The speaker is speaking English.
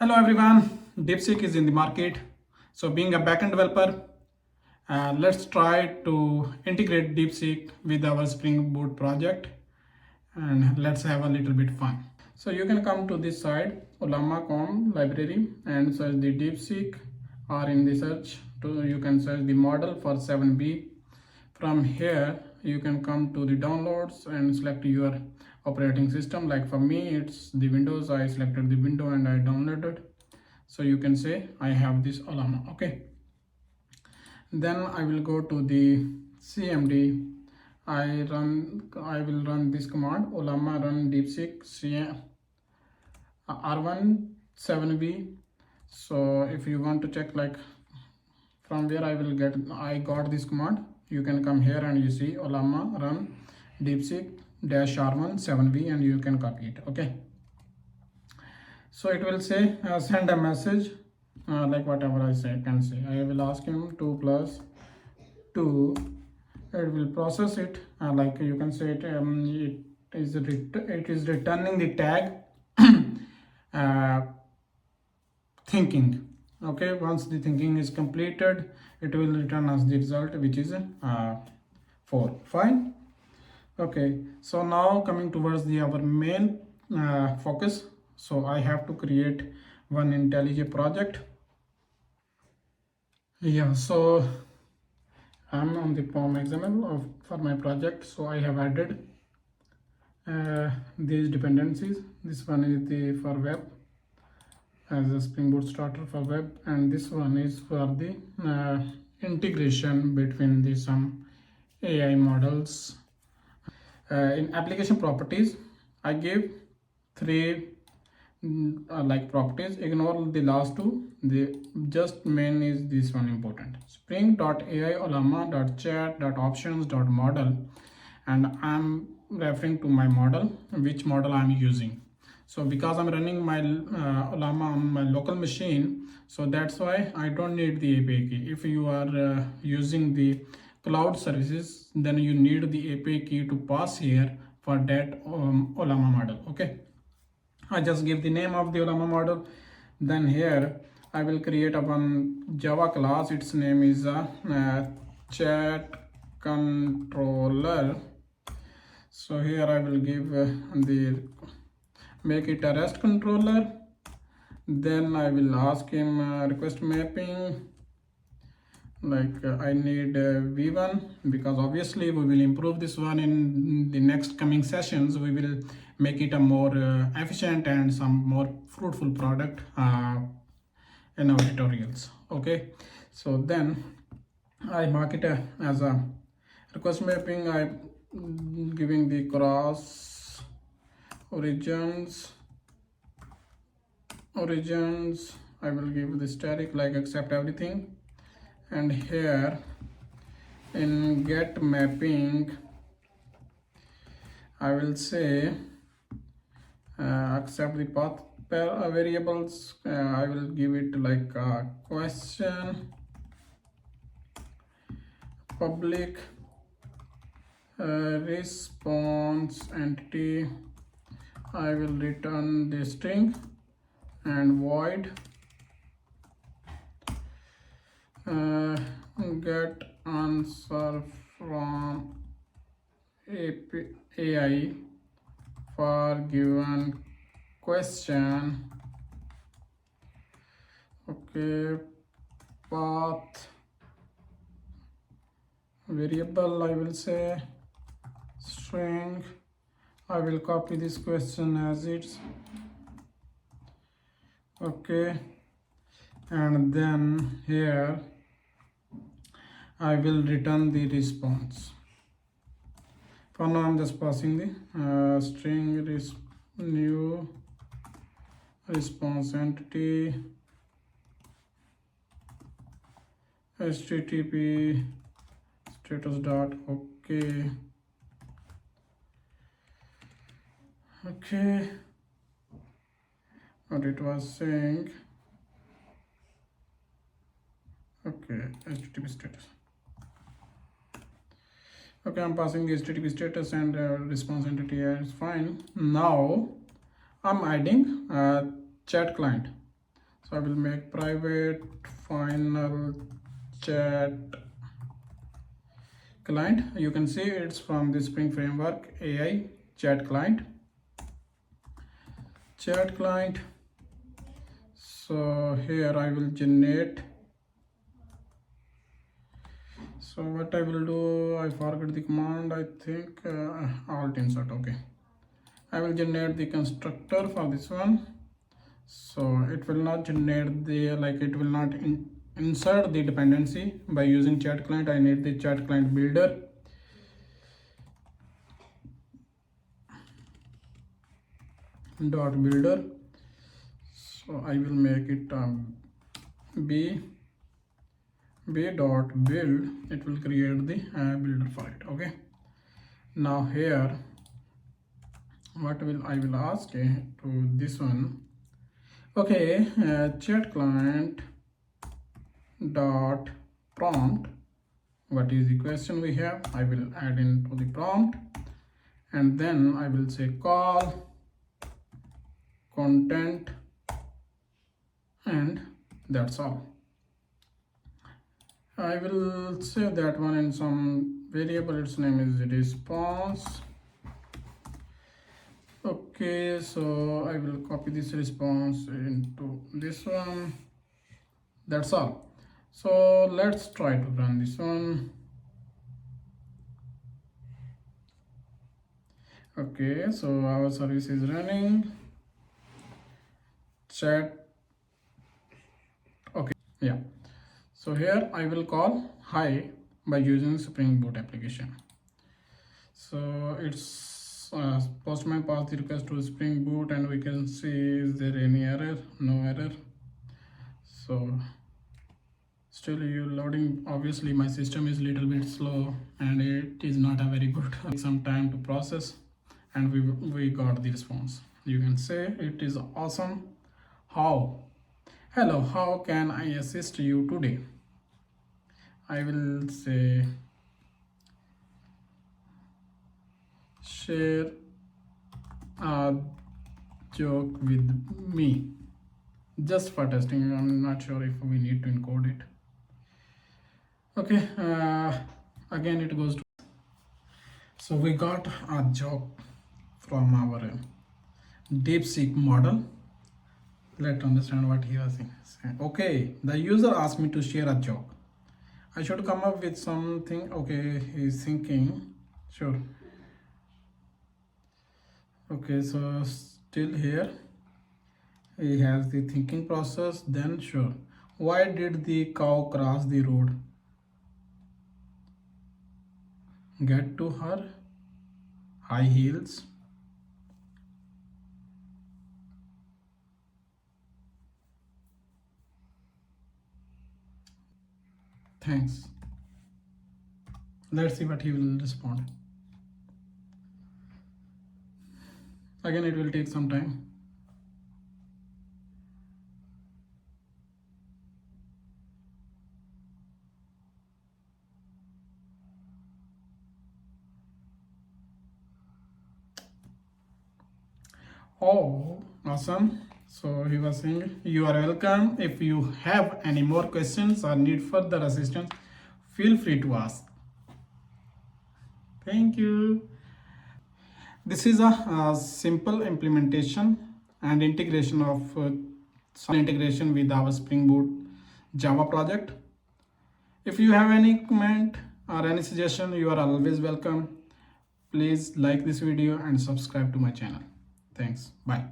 Hello everyone, DeepSeek is in the market. So being a backend developer, let's try to integrate DeepSeek with our Spring Boot project and let's have a little bit fun. So you can come to this side, Ollama.com library and search the DeepSeek, or in the search you can search the model for 7B. From here you can come to the downloads and select your operating system. Like for me it's the Windows. I selected the window and I downloaded. So you can say I have this Ollama. Okay, then I will go to the cmd. I will run this command, Ollama run DeepSeek R17B. So if you want to check like from where I got this command, you can come here and you see Ollama run DeepSeek -R17B and you can copy it. Okay, so it will say send a message, like whatever I can say. I will ask him 2 plus 2. It will process it, like you can say it, it is returning the tag thinking. Okay, once the thinking is completed, it will return us the result, which is 4. Fine. Okay, so now coming towards our main focus. So I have to create one IntelliJ project. Yeah, so I'm on the POM XML for my project. So I have added these dependencies. This one is for web, as a Spring Boot starter for web, and this one is for the integration between some AI models. In application properties, I gave 3 like properties. Ignore the last 2. The just main is this one important: spring.ai ollama.chat.options.model, and I'm referring to my model, which model I'm using. So because I'm running my Ollama on my local machine, so that's why I don't need the API key. If you are using the cloud services, then you need the API key to pass here for that Ollama model. Okay, I just give the name of the Ollama model. Then here I will create a one Java class. Its name is chat controller. So here I will give make it a REST controller. Then I will ask him request mapping, like I need v1, because obviously we will improve this one in the next coming sessions. We will make it a more efficient and some more fruitful product in our tutorials. Okay, so then I mark it as a request mapping. I giving the cross origins. I will give the static, like accept everything. And here in get mapping I will say accept the path variables. I will give it like a question public response entity. I will return the string and void get answer from AI for given question. Okay, path variable I will say string. I will copy this question as it's. Okay, and then here I will return the response. For now I'm just passing the string new response entity http status dot. Okay, what it was saying. Okay, http status. Okay, I'm passing the http status and response entity is fine. Now I'm adding chat client. So I will make private final chat client. You can see it's from the Spring Framework AI chat client. So here I will generate. So what I will do, I forgot the command, I think alt insert. Okay, I will generate the constructor for this one. So it will not generate the, it will not insert the dependency by using chat client. I need the chat client builder. Dot builder. So I will make it b dot build. It will create the builder for it. Okay, now here what will I will ask to this one. Okay, chat client dot prompt. What is the question we have? I will add into the prompt, and then I will say call content, and that's all. I will save that one in some variable. Its name is response. Okay, so I will copy this response into this one. That's all. So let's try to run this one. Okay, so our service is running. Chat. Okay, yeah. So here I will call hi by using Spring Boot application. So it's Postman passed the request to Spring Boot, and we can see, is there any error? No error. So still you loading. Obviously my system is little bit slow and it is not a very good some time to process, and we got the response. You can say it is awesome. Hello, how can I assist you today? I will say share a joke with me, just for testing. I'm not sure if we need to encode it. Okay, again it goes to, so we got a joke from our DeepSeek model. Let's understand what he was saying. Okay, the user asked me to share a joke. I should come up with something. Okay, he's thinking. Sure. Okay, so still here he has the thinking process. Then sure, why did the cow cross the road? Get to her high heels. Thanks. Let's see what he will respond. Again, it will take some time. Oh, awesome. So he was saying, you are welcome. If you have any more questions or need further assistance, feel free to ask. Thank you. This is a simple implementation and integration of integration with our Spring Boot Java project. If you have any comment or any suggestion, you are always welcome. Please like this video and subscribe to my channel. Thanks. Bye.